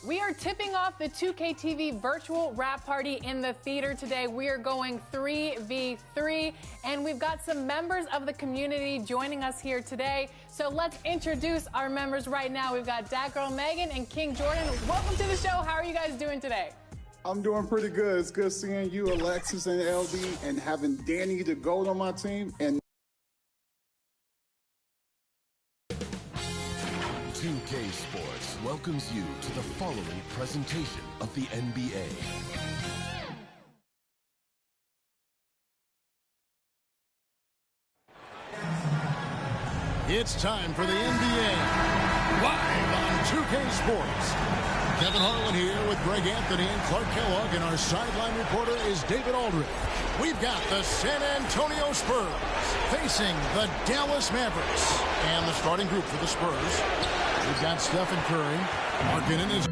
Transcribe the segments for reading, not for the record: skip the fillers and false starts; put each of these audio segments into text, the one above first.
We are tipping off the 2K TV virtual wrap party in the theater today. We are going 3v3, and we've got some members of the community joining us here today. So let's introduce our members right now. We've got Dat Girl Megan and King Jordan. Welcome to the show. How are you guys doing today? I'm doing pretty good. It's good seeing you, Alexis and LD, and having Danny the GOAT on my team. And 2K Sports welcomes you to the following presentation of the NBA. It's time for the NBA, live on 2K Sports. Kevin Harlan here with Greg Anthony and Clark Kellogg, and our sideline reporter is David Aldridge. We've got the San Antonio Spurs facing the Dallas Mavericks. And the starting group for the Spurs, we've got Stephen Curry. Markkanen is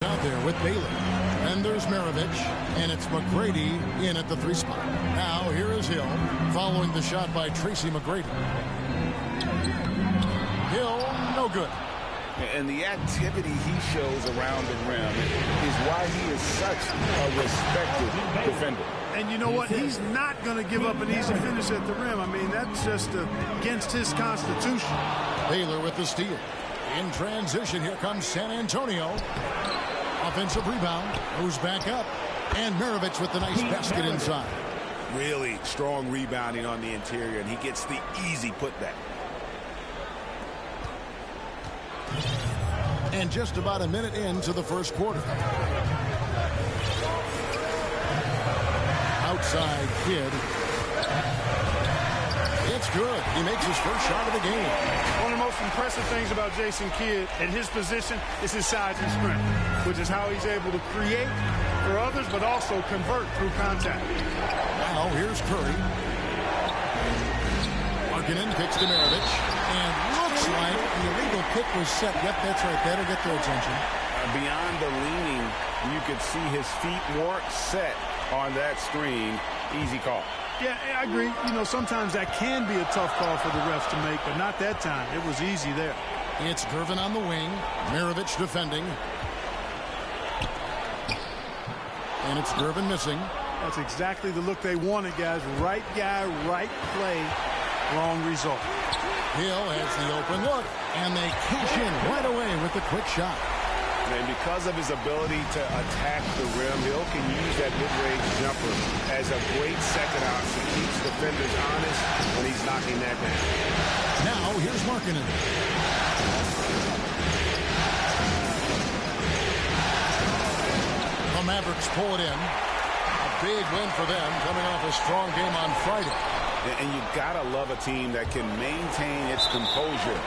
out there with Baylor. And there's Maravich, and it's McGrady in at the 3 spot. Now here is Hill, following the shot by Tracy McGrady. Hill, no good. And the activity he shows around the rim is why he is such a respected defender. And you know what? He's not going to give up an easy finish at the rim. I mean, that's just against his constitution. Baylor with the steal. In transition, here comes San Antonio. Offensive rebound, goes back up, and Maravich with the nice basket inside. Really strong rebounding on the interior, and he gets the easy putback. And just about a minute into the first quarter. Outside Kidd. It's good. He makes his first shot of the game. One of the most impressive things about Jason Kidd at his position is his size and strength, which is how he's able to create for others, but also convert through contact. Now here's Curry. Markkanen kicks to Maravich, and looks like the illegal kick was set. Yep, that's right. That'll get their attention. Beyond the leaning, you could see his feet weren't set on that screen. Easy call. Yeah, I agree. You know, sometimes that can be a tough call for the refs to make, but not that time. It was easy there. It's Gervin on the wing. Maravich defending. And it's Gervin missing. That's exactly the look they wanted, guys. Right guy, right play, wrong result. Hill has the open look, and they cash in right away with the quick shot. And because of his ability to attack the rim, Hill can use that mid-range jumper as a great second option. Keeps defenders honest when he's knocking that down. Now here's Markkanen. The Mavericks pull it in. A big win for them, coming off a strong game on Friday. And you gotta love a team that can maintain its composure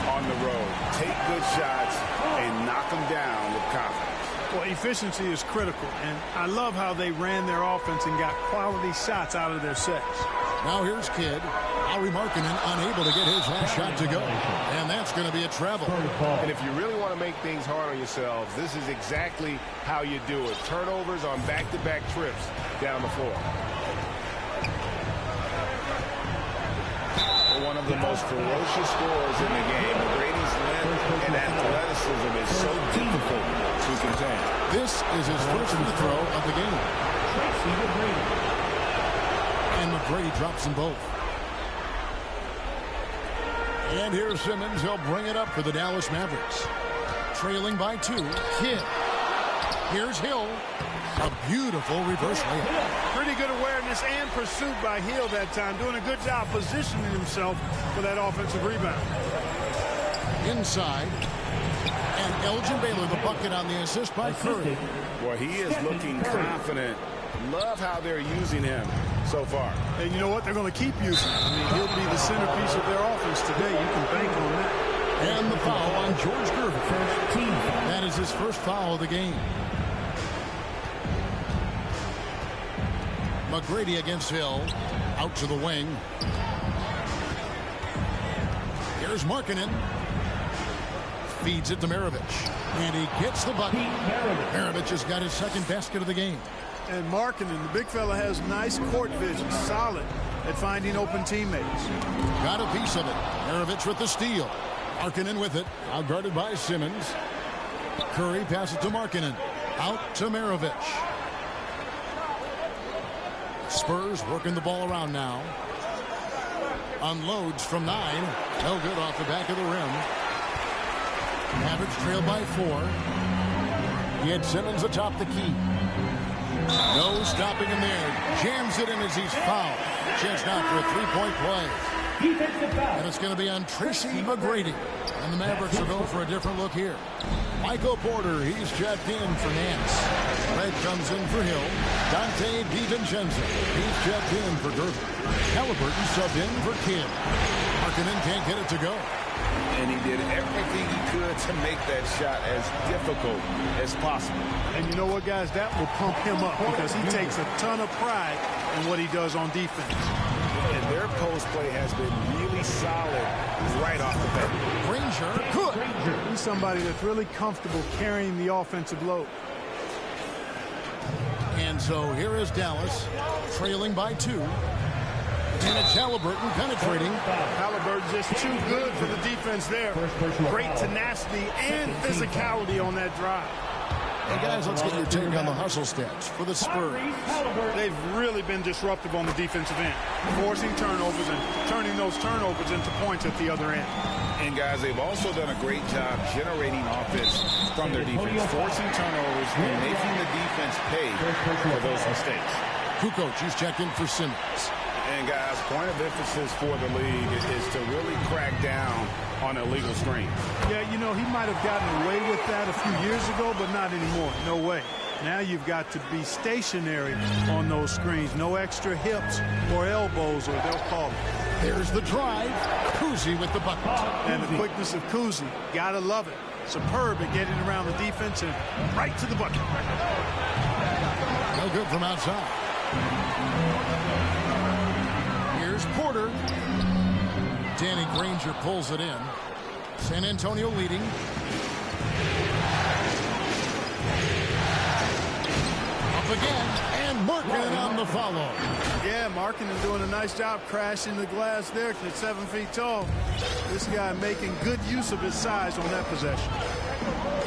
on the road, take good shots, and knock them down with confidence. Well, efficiency is critical, and I love how they ran their offense and got quality shots out of their sets. Now here's Kidd. Lauri Markkanen unable to get his last shot to go, and that's going to be a travel. And if you really want to make things hard on yourselves, this is exactly how you do it. Turnovers on back-to-back trips down the floor. One of the most ferocious scorers in the game. McGrady's length and athleticism is so difficult to contain. This is his first free throw of the game. And McGrady drops them both. And here's Simmons. He'll bring it up for the Dallas Mavericks. Trailing by 2. Kidd. Here's Hill. A beautiful reverse layup. Pretty good awareness and pursuit by Hill that time. Doing a good job positioning himself for that offensive rebound. Inside. And Elgin Baylor, the bucket on the assist by Curry. Well, he is looking confident. Love how they're using him so far. And you know what? They're going to keep using him. I mean, he'll be the centerpiece of their offense today. You can bank on that. And the foul on George Gervin. That is his first foul of the game. McGrady against Hill. Out to the wing. Here's Markkanen. Feeds it to Maravich. And he gets the bucket. Maravich has got his second basket of the game. And Markkanen, the big fella, has nice court vision, solid at finding open teammates. Got a piece of it. Maravich with the steal. Markkanen with it. Out guarded by Simmons. Curry passes to Markkanen. Out to Maravich. Spurs working the ball around now. Unloads from 9. No good off the back of the rim. Mavericks trailed by 4. He had Simmons atop the key. No stopping him there. Jams it in as he's fouled. Chance now for a three-point play. And it's going to be on Tracy McGrady. And the Mavericks will go for a different look here. Michael Porter, he's checked in for Nance. Red comes in for Hill. Dante DiVincenzo, he's checked in for Gerber. Halliburton subbed in for Kidd. Markkanen can't get it to go. And he did everything he could to make that shot as difficult as possible. And you know what, guys? That will pump him up because he takes a ton of pride in what he does on defense. And their post play has been really solid right off the bat. Granger, good. He's somebody that's really comfortable carrying the offensive load. And so here is Dallas, trailing by 2. And it's Halliburton penetrating. Halliburton just too good for the defense there. Great tenacity and physicality on that drive. Hey guys, let's get your take on the hustle stats for the Spurs. They've really been disruptive on the defensive end, forcing turnovers and turning those turnovers into points at the other end. And guys, they've also done a great job generating offense from their defense, forcing turnovers and making the defense pay for those mistakes. Kukoc, he's checked in for Simmons. And guys, point of emphasis for the league is to really crack down on illegal screens. Yeah, you know, he might have gotten away with that a few years ago, but not anymore. No way. Now you've got to be stationary on those screens. No extra hips or elbows, or they'll call it. There's the drive. Kuzi with the bucket. And the quickness of Kuzi, gotta love it. Superb at getting around the defense and right to the bucket. No good from outside. Here's Porter. Danny Granger pulls it in. San Antonio leading. Up again, and Markkanen on the follow. Yeah, Markkanen doing a nice job crashing the glass there at 7 feet tall. This guy making good use of his size on that possession.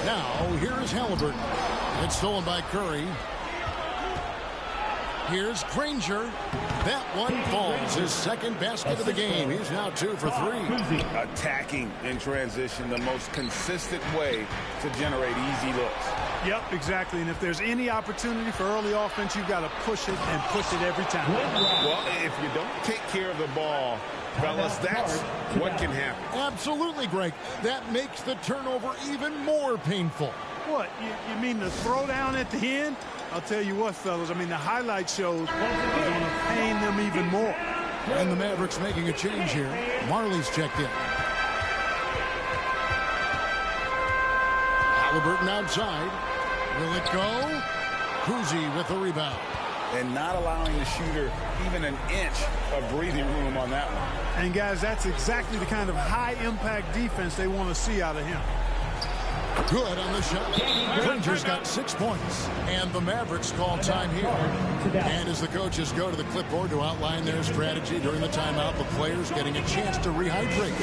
Now, here is Halliburton. It's stolen by Curry. Here's Granger. That one falls. His second basket of the game. He's now 2 for 3. Attacking in transition, the most consistent way to generate easy looks. Yep, exactly. And if there's any opportunity for early offense, you've got to push it and push it every time. Well, if you don't take care of the ball, fellas, that's what can happen. Absolutely, Greg. That makes the turnover even more painful. What? You mean the throwdown at the end? I'll tell you what, fellas. I mean, the highlight shows are going to pain them even more. And the Mavericks making a change here. Marley's checked in. Halliburton outside. Will it go? Kuzi with the rebound. And not allowing the shooter even an inch of breathing room on that one. And, guys, that's exactly the kind of high-impact defense they want to see out of him. Good on the shot. Granger's got 6 points. And the Mavericks call time here. And as the coaches go to the clipboard to outline their strategy during the timeout, the players getting a chance to rehydrate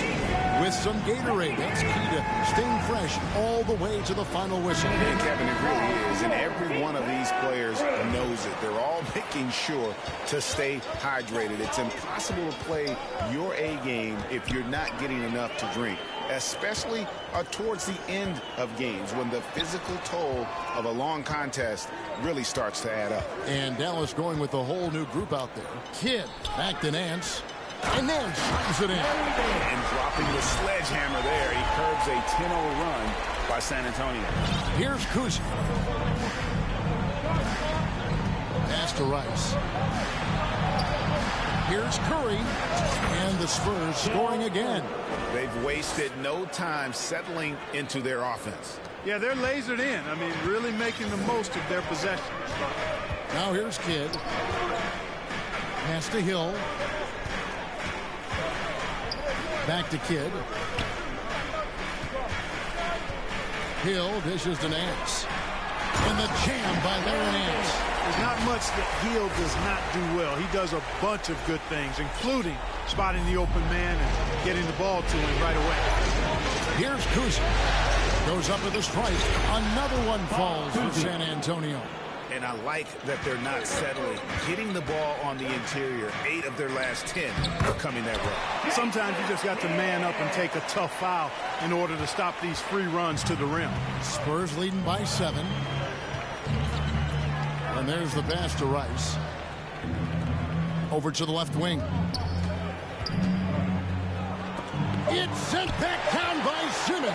with some Gatorade. That's key to staying fresh all the way to the final whistle. And Kevin, it really is. And every one of these players knows it. They're all making sure to stay hydrated. It's impossible to play your A game if you're not getting enough to drink, especially towards the end of games when the physical toll of a long contest really starts to add up. And Dallas going with a whole new group out there. Kidd back to Nance. And Nance slams it in. And dropping the sledgehammer there, he curbs a 10-0 run by San Antonio. Here's Kuzi. Pass to Rice. Here's Curry. And the Spurs scoring again. They've wasted no time settling into their offense. Yeah, they're lasered in. I mean, really making the most of their possession. Now here's Kidd. Pass to Hill. Back to Kidd. Hill dishes to Nance. And the jam by Larry Nance. There's not much that Hill does not do well. He does a bunch of good things, including spotting the open man and getting the ball to him right away. Here's Kuzma. Goes up with a strike. Another one falls for San Antonio. And I like that they're not settling. Getting the ball on the interior, 8 of their last 10 are coming that way. Sometimes you just got to man up and take a tough foul in order to stop these free runs to the rim. Spurs leading by 7. And there's the pass to Rice. Over to the left wing. It's sent back down by Simmons.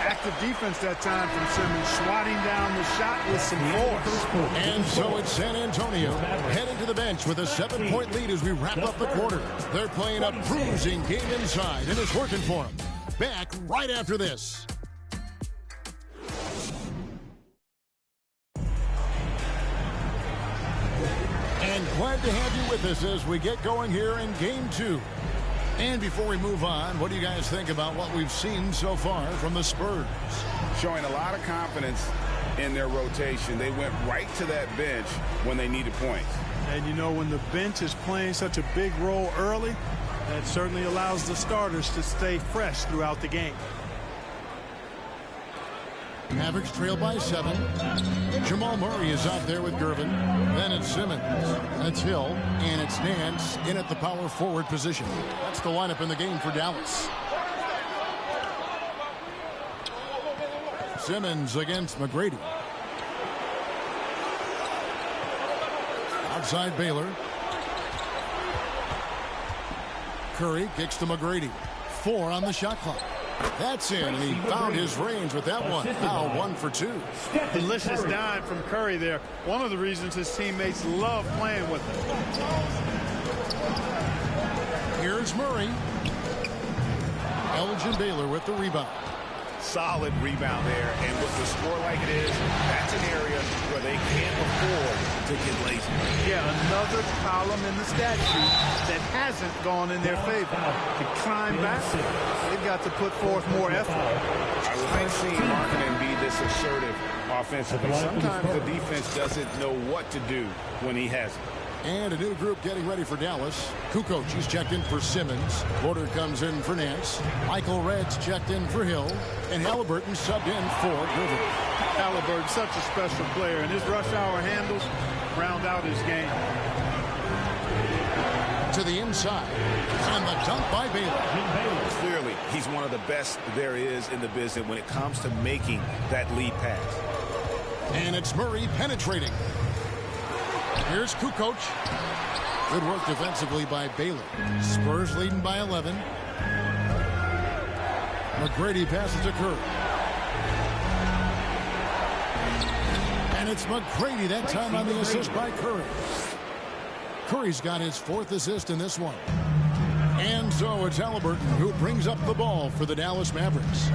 Active defense that time from Simmons, swatting down the shot with some force. And so it's San Antonio heading to the bench with a 7-point lead as we wrap up the quarter. They're playing a bruising game inside, and it's working for them. Back right after this. And glad to have you with us as we get going here in Game 2. And before we move on, what do you guys think about what we've seen so far from the Spurs? Showing a lot of confidence in their rotation. They went right to that bench when they needed points. And you know, when the bench is playing such a big role early, that certainly allows the starters to stay fresh throughout the game. Mavericks trail by 7. Jamal Murray is out there with Gervin. Then it's Simmons. That's Hill. And it's Nance in at the power forward position. That's the lineup in the game for Dallas. Simmons against McGrady. Outside Baylor. Curry kicks to McGrady. 4 on the shot clock. That's in. He found his range with that one. Now 1 for 2. Delicious dime from Curry there. One of the reasons his teammates love playing with him. Here's Murray. Elgin Baylor with the rebound. Solid rebound there. And with the score like it is, that's an area where they can't afford to get lazy. Yeah, another column in the stat sheet that hasn't gone in their favor. To climb back, they've got to put forth more effort. I like seeing Markkanen be this assertive offensively. Sometimes the defense doesn't know what to do when he has it. And a new group getting ready for Dallas. Kukoc, he's checked in for Simmons. Porter comes in for Nance. Michael Red's checked in for Hill. And Halliburton subbed in for Gervin. Halliburton, such a special player, and his rush hour handles round out his game. To the inside. And the dunk by Baylor. Clearly, he's one of the best there is in the business when it comes to making that lead pass. And it's Murray penetrating. Here's Kukoc. Good work defensively by Baylor. Spurs leading by 11. McGrady passes to Curry. And it's McGrady that time on the assist by Curry. Curry's got his 4th assist in this one. And so it's Halliburton who brings up the ball for the Dallas Mavericks.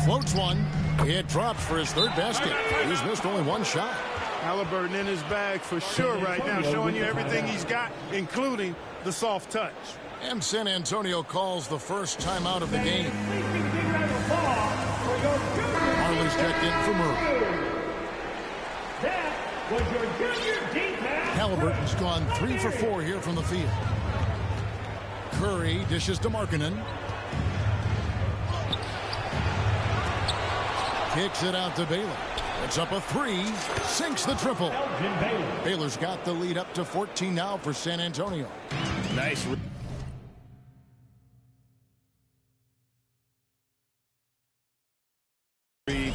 Floats one. It drops for his 3rd basket. He's missed only 1 shot. Halliburton in his bag for sure right now, showing you everything he's got, including the soft touch. And San Antonio calls the first timeout of the game. Marley's checked in for Murray. Halliburton's gone 3 for 4 here from the field. Curry dishes to Markkanen. Kicks it out to Baylor. It's up a 3. Sinks the triple. Baylor's got the lead up to 14 now for San Antonio. Nice.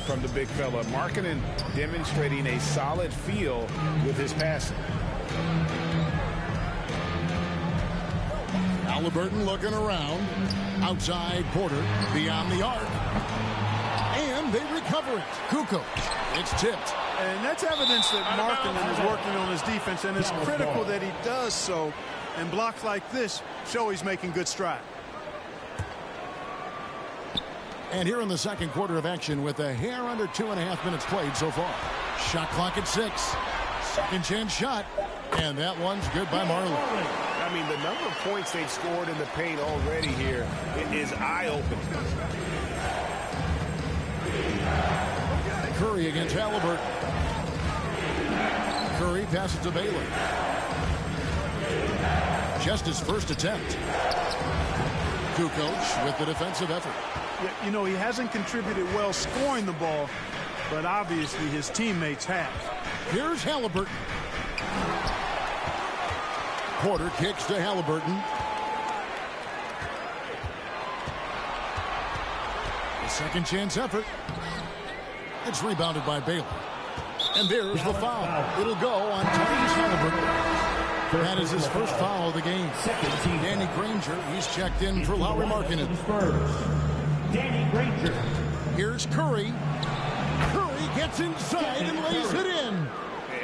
From the big fella. Markkanen demonstrating a solid feel with his passing. Halliburton looking around. Outside Porter. Beyond the arc. And they recover it. Kukoc. It's tipped. And that's evidence that Markkanen is working on his defense, and it's critical that he does so. And blocks like this show he's making good stride. And here in the second quarter of action with a hair under 2.5 minutes played so far. Shot clock at 6. Second chance shot. And that one's good by Marley. I mean, the number of points they've scored in the paint already here is eye-opening. Curry against Halliburton. Curry passes to Baylor. Just his first attempt. Kukoc with the defensive effort. Yeah, you know, he hasn't contributed well scoring the ball, but obviously his teammates have. Here's Halliburton. Porter kicks to Halliburton. A second chance effort. It's rebounded by Baylor. And there's the foul. It'll go on Tyrese Halliburton. That is his first foul of the game. Danny Granger, he's checked in for Lauri Markkanen. Danny Granger. Here's Curry. Curry gets inside and lays it in.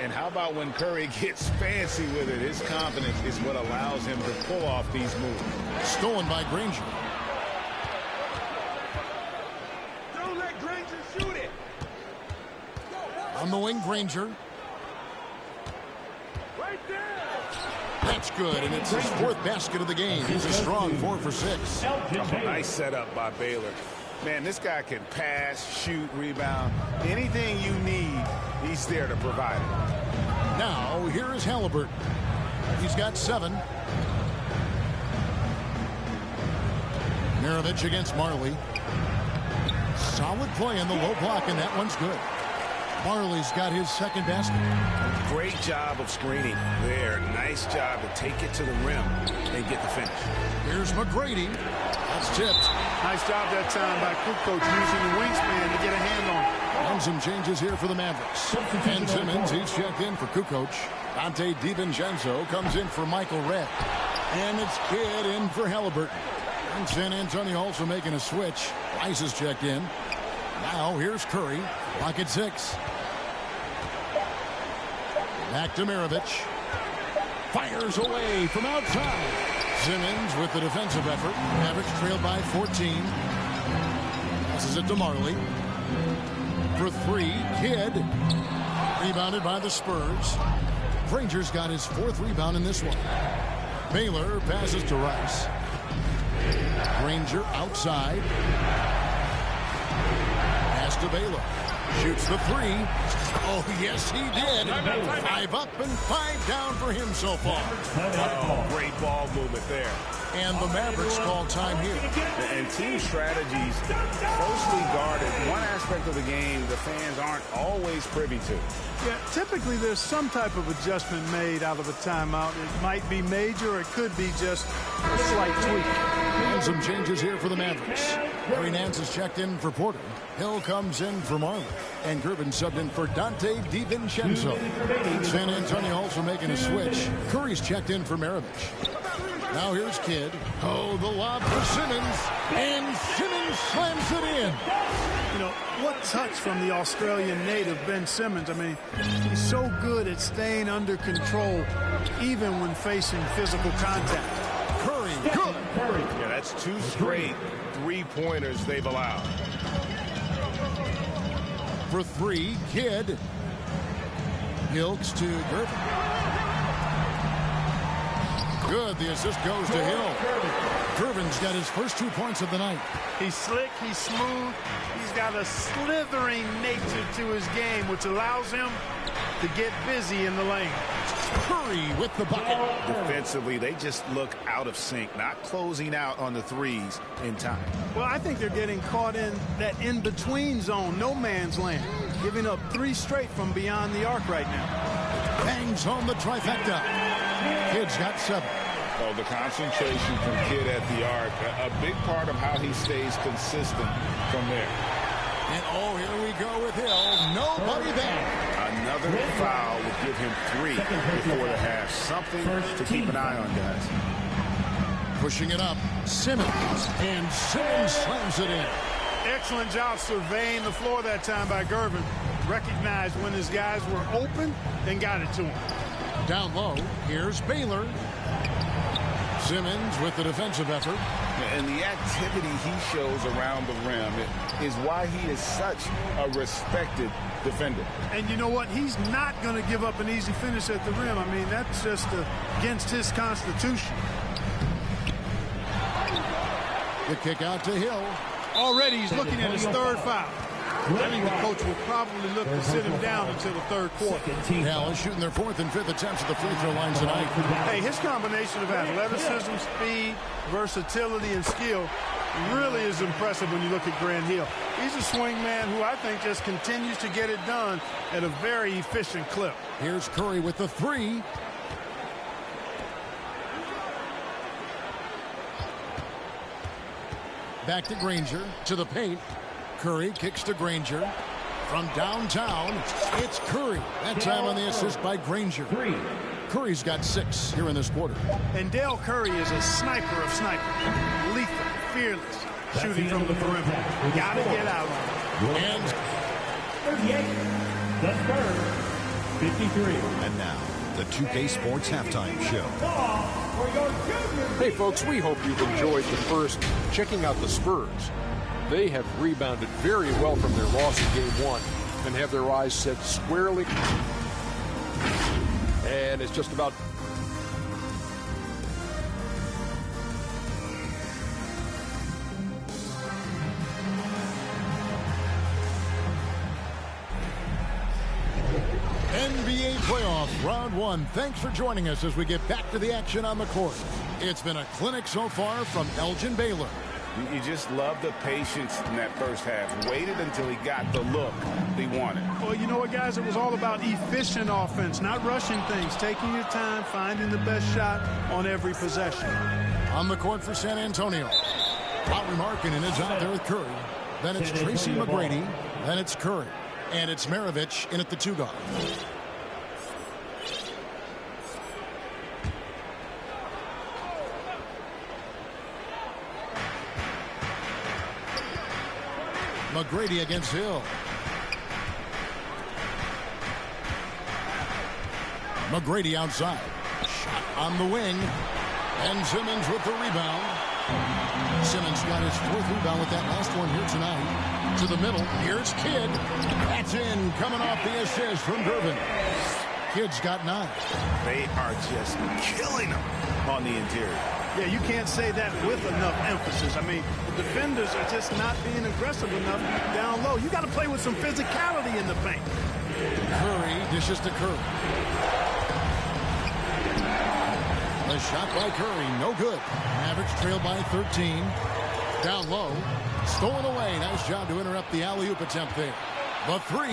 And how about when Curry gets fancy with it? His confidence is what allows him to pull off these moves. Stolen by Granger. Don't let Granger shoot it. On the wing, Granger. Right there. That's good, and it's his fourth basket of the game. He's a strong 4 for 6. Nice setup by Baylor. Man, this guy can pass, shoot, rebound. Anything you need, he's there to provide it. Now, here is Halliburton. He's got 7. Maravich against Marley. Solid play in the low block, and that one's good. Marley's got his second basket. Great job of screening there. Nice job to take it to the rim and get the finish. Here's McGrady. That's tipped. Nice job that time by Kukoc using the wingspan to get a hand on it. And some changes here for the Mavericks. Ben Simmons, he's checked in for Kukoc. Dante DiVincenzo comes in for Michael Redd. And it's Kidd in for Halliburton. And San Antonio also making a switch. Rice is checked in. Now here's Curry. Pocket 6. Back to Maravich. Fires away from outside. Simmons with the defensive effort. Mavericks trailed by 14. Passes it to Marley. For 3, Kidd. Rebounded by the Spurs. Granger's got his 4th rebound in this one. Baylor passes to Rice. Granger outside. Pass to Baylor. Shoots the 3. Oh, yes, he did. 5 up and 5 down for him so far. Oh, great ball movement there. And the Mavericks call time here. And team strategies closely guarded. One aspect of the game the fans aren't always privy to. Yeah, typically there's some type of adjustment made out of a timeout. It might be major, or it could be just a slight tweak. And some changes here for the Mavericks. Larry Nance is checked in for Porter. Hill comes in for Marley. And Gervin subbed in for Dante DiVincenzo. San Antonio also making a switch. Curry's checked in for Maravich. Now here's Kidd. Oh, the lob for Simmons. And Simmons slams it in. You know, what touch from the Australian native, Ben Simmons. I mean, he's so good at staying under control, even when facing physical contact. Curry, good. Yeah, that's 2 straight 3-pointers they've allowed. For 3, Kidd. Hilks to Gervin. Good. The assist goes to Hill. Gervin's got his first 2 points of the night. He's slick. He's smooth. He's got a slithering nature to his game, which allows him to get busy in the lane. Curry with the bucket. Defensively, they just look out of sync, not closing out on the 3s in time. Well, I think they're getting caught in that in-between zone, no man's land, giving up 3 straight from beyond the arc right now. Bangs home the trifecta. Kidd's got 7. Oh, the concentration from Kidd at the arc, a big part of how he stays consistent from there. And oh, here we go with Hill. Nobody there. Another foul would give him 3 before the half. Something to keep an eye on, guys. Pushing it up, Simmons. And Simmons slams it in. Excellent job surveying the floor that time by Gervin. Recognized when his guys were open and got it to him. Down low, here's Baylor. Simmons with the defensive effort. And the activity he shows around the rim is why he is such a respected defender. And you know what? He's not going to give up an easy finish at the rim. I mean, that's just against his constitution. The kick out to Hill. Already he's looking at his 3rd foul. I think the coach will probably look to sit him down until the third quarter. Dallas shooting their 4th and 5th attempts at the free throw line tonight. Hey, his combination of athleticism, speed, versatility, and skill really is impressive when you look at Grant Hill. He's a swing man who I think just continues to get it done at a very efficient clip. Here's Curry with the 3. Back to Granger, to the paint. Curry kicks to Granger. From downtown, it's Curry. That time on the assist by Granger. Curry's got 6 here in this quarter. And Dale Curry is a sniper of snipers. Lethal, fearless, shooting from the perimeter. Gotta get out on it. And 38, the Spurs, 53. And now, the 2K Sports Halftime Show. Hey folks, we hope you've enjoyed the first checking out the Spurs. They have rebounded very well from their loss in Game 1 and have their eyes set squarely. And it's just about NBA playoffs, round 1. Thanks for joining us as we get back to the action on the court. It's been a clinic so far from Elgin Baylor. You just love the patience in that first half. Waited until he got the look he wanted. Well, you know what, guys? It was all about efficient offense, not rushing things, taking your time, finding the best shot on every possession. On the court for San Antonio, Lauri Markkanen is out there with Curry. Then it's Tracy McGrady. Then it's Curry. And it's Maravich in at the 2 guard. McGrady against Hill. McGrady outside. Shot on the wing. And Simmons with the rebound. Simmons got his 4th rebound with that last one here tonight. To the middle. Here's Kidd. That's in. Coming off the assist from Gervin. Kidd's got 9. They are just killing him on the interior. Yeah, you can't say that with enough emphasis. I mean, the defenders are just not being aggressive enough down low. You got to play with some physicality in the paint. Curry dishes to Curry. The shot by Curry, no good. Mavericks trail by 13. Down low. Stolen away. Nice job to interrupt the alley-oop attempt there. The 3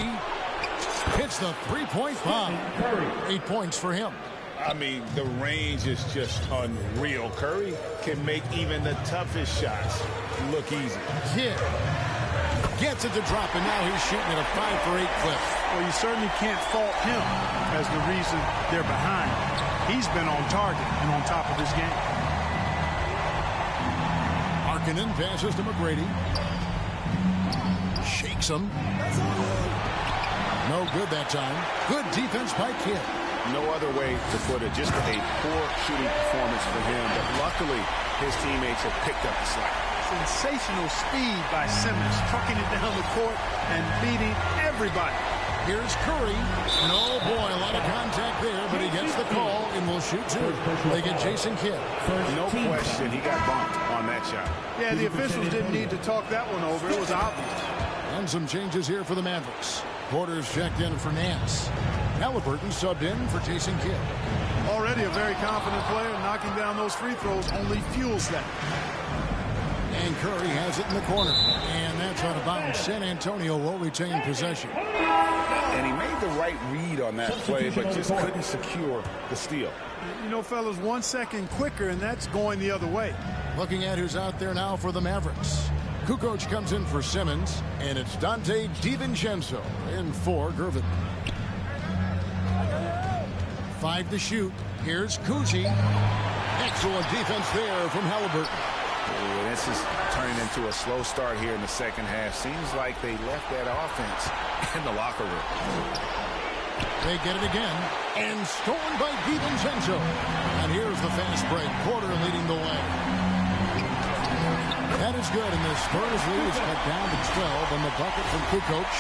hits the 3-point bomb. 8 points for him. I mean, the range is just unreal. Curry can make even the toughest shots look easy. Kidd gets it to drop, and now he's shooting at a 5 for 8 clip. Well, you certainly can't fault him as the reason they're behind. He's been on target and on top of his game. Markkanen passes to McGrady. Shakes him. No good that time. Good defense by Kidd. No other way to put it. Just a poor shooting performance for him. But luckily, his teammates have picked up the slack. Sensational speed by Simmons, trucking it down the court and beating everybody. Here's Curry. No, boy, a lot of contact there, but he gets the call and will shoot 2. They get Jason Kidd. No question, he got bumped on that shot. Yeah, the officials didn't need to talk that one over. It was obvious. And some changes here for the Mavericks. Porter's checked in for Nance. Halliburton subbed in for Jason Kidd. Already a very confident player. Knocking down those free throws only fuels that. And Curry has it in the corner. And that's out of bounds. San Antonio will retain possession. And he made the right read on that play, but just couldn't secure the steal. You know, fellas, 1 second quicker, and that's going the other way. Looking at who's out there now for the Mavericks. Kukoc comes in for Simmons, and it's Dante DiVincenzo in for Gervin. 5 to shoot. Here's Cousy. Excellent defense there from Halliburton. Oh, this is turning into a slow start here in the second half. Seems like they left that offense in the locker room. They get it again, and stolen by DiVincenzo. And here's the fast break. Porter leading the way. That is good, and the Spurs lead is cut down to 12 on the bucket from Kukoc.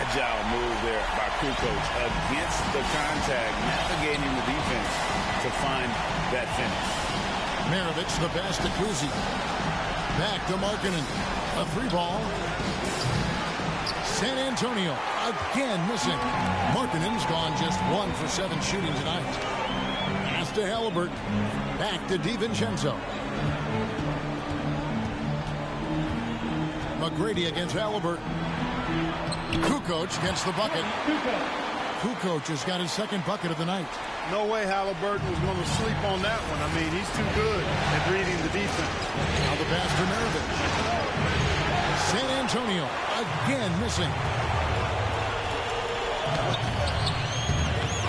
Agile move there by Kukoc against the contact, navigating the defense to find that finish. Maravich the pass to Cousy. Back to Markkanen. A 3 ball. San Antonio again missing. Markkanen's gone just 1 for 7 shooting tonight. Pass to Halliburton. Back to DiVincenzo. McGrady against Halliburton. Kukoc gets the bucket. Kukoc has got his 2nd bucket of the night. No way Halliburton was going to sleep on that one. I mean, he's too good at reading the defense. Now the pass to Maravich. San Antonio again missing.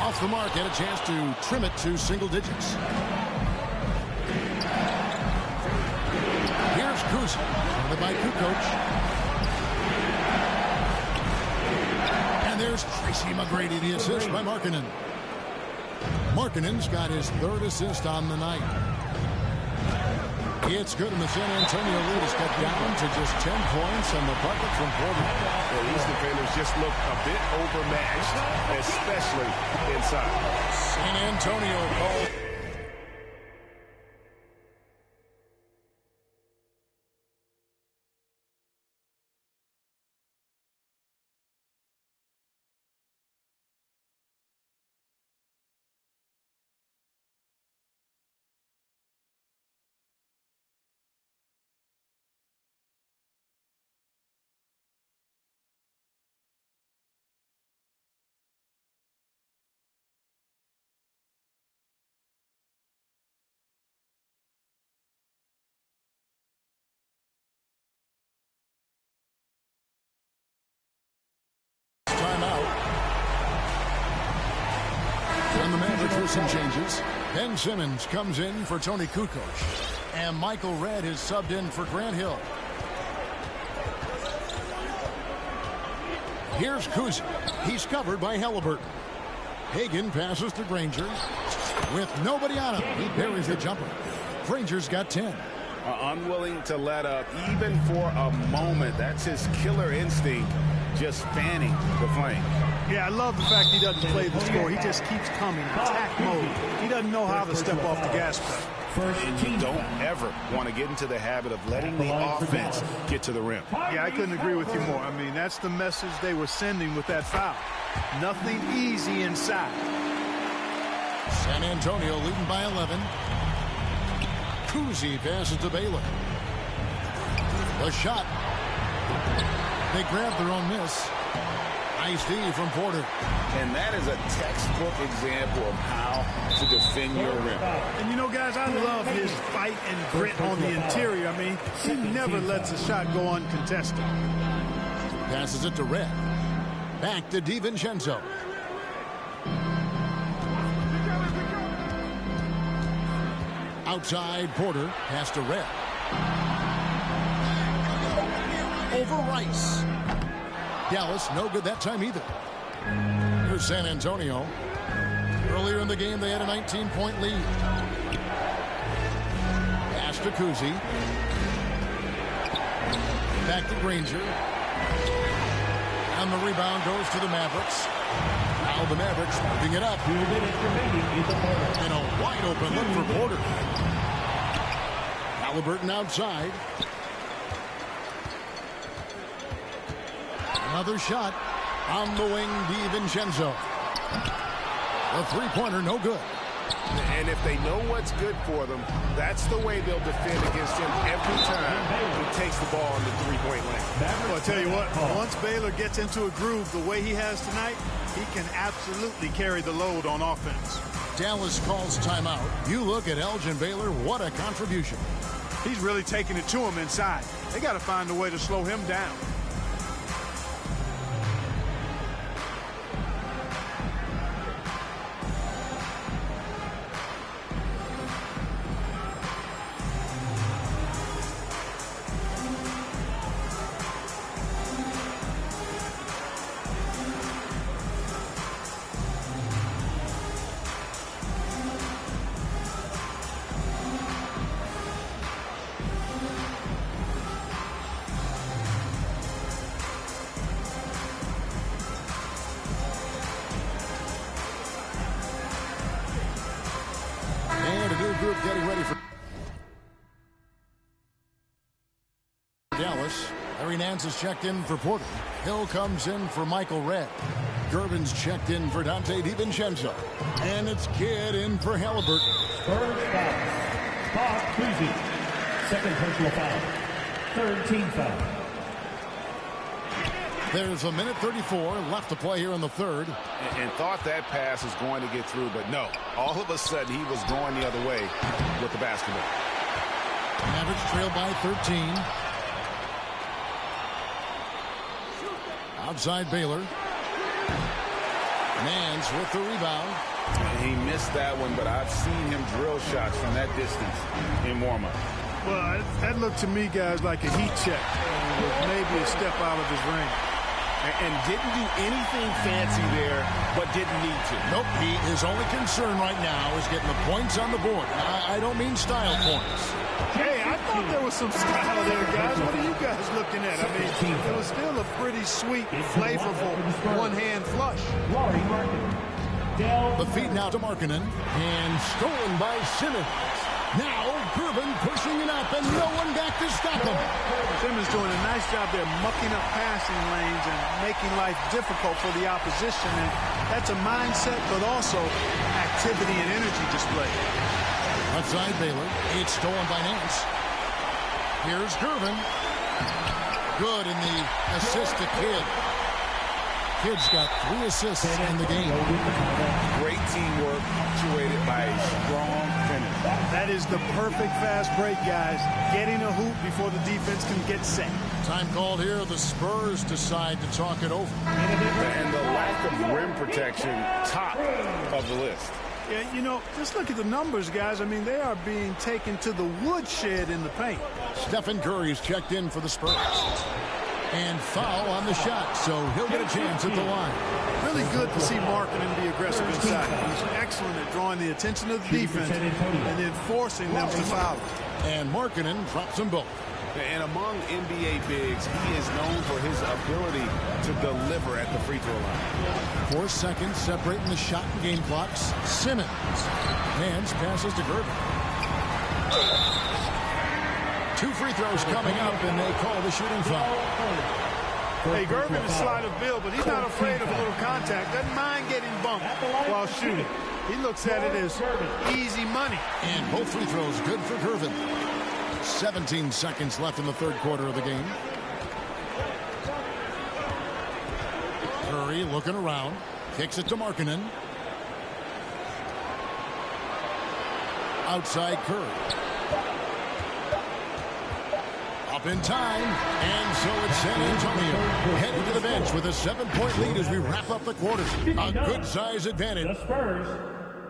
Off the mark, had a chance to trim it to single digits. Here's Kuzi, followed by Kukoc. And there's Tracy McGrady, the assist by Markkanen. Markkanen's got his 3rd assist on the night. It's good, and the San Antonio lead is cut down to just 10 points, and the bucket from Porter. Well, these defenders just look a bit overmatched, especially inside. San Antonio called. And the Mavericks with some changes. Ben Simmons comes in for Tony Kukoc. And Michael Redd is subbed in for Grant Hill. Here's Kuzi. He's covered by Halliburton. Hagan passes to Granger. With nobody on him, he buries the jumper. Granger's got 10. Unwilling to let up even for a moment. That's his killer instinct, just fanning the flame. Yeah, I love the fact he doesn't play the score. He just keeps coming, attack mode. He doesn't know how to step off the gas pedal. And you don't ever want to get into the habit of letting the offense get to the rim. Yeah, I couldn't agree with you more. I mean, that's the message they were sending with that foul. Nothing easy inside. San Antonio leading by 11. Kuzi passes to Baylor. The shot. They grab their own miss. Nice D from Porter. And that is a textbook example of how to defend your rim. And you know, guys, I love his fight and grit on the interior. I mean, he never lets a shot go uncontested. Passes it to Redd. Back to DiVincenzo. Outside, Porter. Pass to Redd. Over Rice. Dallas, no good that time either. Here's San Antonio. Earlier in the game, they had a 19-point lead. Pass to Kuzi. Back to Granger. And the rebound goes to the Mavericks. Now the Mavericks moving it up. And a wide open look for Porter. Halliburton outside. Another shot on the wing, DiVincenzo. A three-pointer, no good. And if they know what's good for them, that's the way they'll defend against him every time he takes the ball in the three-point lane. Well, I'll tell you what, once Baylor gets into a groove the way he has tonight, he can absolutely carry the load on offense. Dallas calls timeout. You look at Elgin Baylor, what a contribution. He's really taking it to him inside. They got to find a way to slow him down. Getting ready for Dallas. Larry Nance is checked in for Porter. Hill comes in for Michael Redd. Gervin's checked in for Dante DiVincenzo. And it's Kidd in for Halliburton. Spurs foul. Bob Cousy. Second personal foul. Third team foul. There's a minute 34 left to play here in the third. And thought that pass was going to get through, but no. All of a sudden, he was going the other way with the basketball. Mavericks trail by 13. Outside Baylor. Nance with the rebound. He missed that one, but I've seen him drill shots from that distance in warm-up. Well, that looked to me, guys, like a heat check. With maybe a step out of his range. And didn't do anything fancy there, but didn't need to. Nope, his only concern right now is getting the points on the board. I don't mean style points. Hey, I thought there was some style there, guys. What are you guys looking at? I mean, it was still a pretty sweet, flavorful one-hand flush. The feed now to Markkanen. And stolen by Simmons. Now, Gervin pushing it up, and no one back to stop him. Simmons doing a nice job there, mucking up passing lanes and making life difficult for the opposition. And that's a mindset, but also activity and energy display. Outside Baylor. It's stolen by Nance. Here's Gervin. Good in the assist to Kidd. Kidd's got 3 assists in the game. Great teamwork, punctuated by a strong finish. That is the perfect fast break, guys. Getting a hoop before the defense can get set. Time called here. The Spurs decide to talk it over. And the lack of rim protection, top of the list. Yeah, you know, just look at the numbers, guys. I mean, they are being taken to the woodshed in the paint. Stephen Curry's checked in for the Spurs. And foul on the shot, so he'll get a chance at the line. Really good to see Markkanen be aggressive inside. He's excellent at drawing the attention of the defense and then forcing them to foul. And Markkanen drops them both. And among NBA bigs, he is known for his ability to deliver at the free throw line. 4 seconds separating the shot and game clocks. Simmons. Nance passes to Gervin. 2 free throws coming up, and they call the shooting foul. Hey, Gervin is slight of build, but he's not afraid of a little contact. Doesn't mind getting bumped while shooting. He looks at it as easy money. And both free throws good for Gervin. 17 seconds left in the third quarter of the game. Curry looking around. Kicks it to Markkanen. Outside Curry. Up in time, and so it's San Antonio heading to the bench with a 7-point lead as we wrap up the quarter. A good size advantage. The Spurs,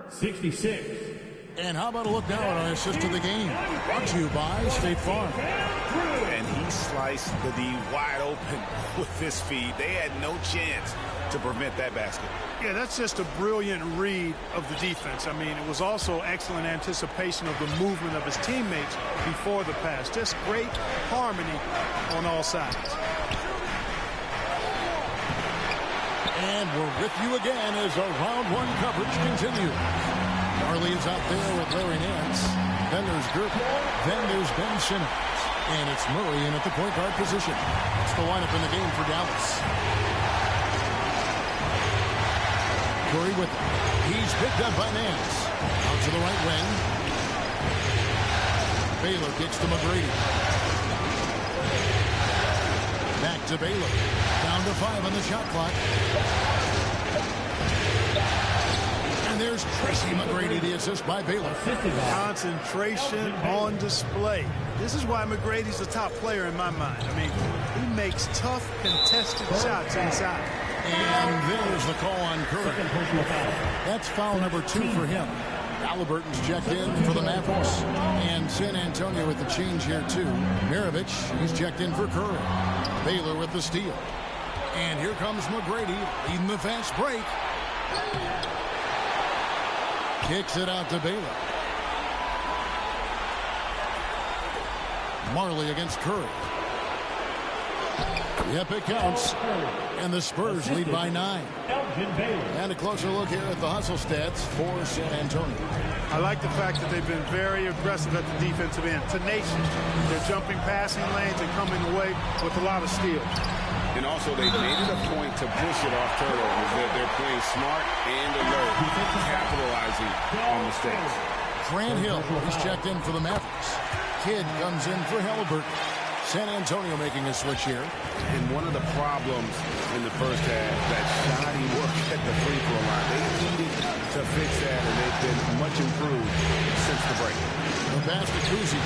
66. And how about a look now at our assist of the game? Brought to you by State Farm. And he sliced the D wide open with this feed. They had no chance to prevent that basket. Yeah, that's just a brilliant read of the defense. I mean, it was also excellent anticipation of the movement of his teammates before the pass. Just great harmony on all sides. And we're with you again as our round 1 coverage continues. Marley is out there with Larry Nance. Then there's Gervin. Then there's Ben Simmons. And it's Murray in at the point guard position. That's the lineup in the game for Dallas. Curry with him. He's picked up by Nance. Out to the right wing. Baylor kicks to McGrady. Back to Baylor. Down to 5 on the shot clock. And there's Tracy McGrady, the assist by Baylor. Concentration on display. This is why McGrady's the top player in my mind. I mean, he makes tough, contested shots inside. And there's the call on Curry. That's foul number 2 for him. Halliburton's checked in for the Mavericks. And San Antonio with the change here, too. Maravich, he's checked in for Curry. Baylor with the steal. And here comes McGrady leading the fast break. Kicks it out to Baylor. Marley against Curry. Yep, it counts. And the Spurs lead by 9. And a closer look here at the hustle stats for San Antonio. I like the fact that they've been very aggressive at the defensive end. Tenacious. They're jumping passing lanes and coming away with a lot of steals. And also, they made it a point to push it off turnovers. They're playing smart and alert, capitalizing on mistakes. Grant Hill is checked in for the Mavericks. Kidd comes in for Halliburton. San Antonio making a switch here. And one of the problems in the first half, that shoddy work at the free throw line. They needed to fix that, and they've been much improved since the break. The pass to Kuzi.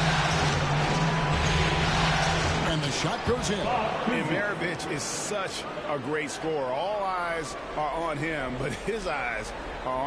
And the shot goes in. And Maravich is such a great scorer. All eyes are on him, but his eyes are on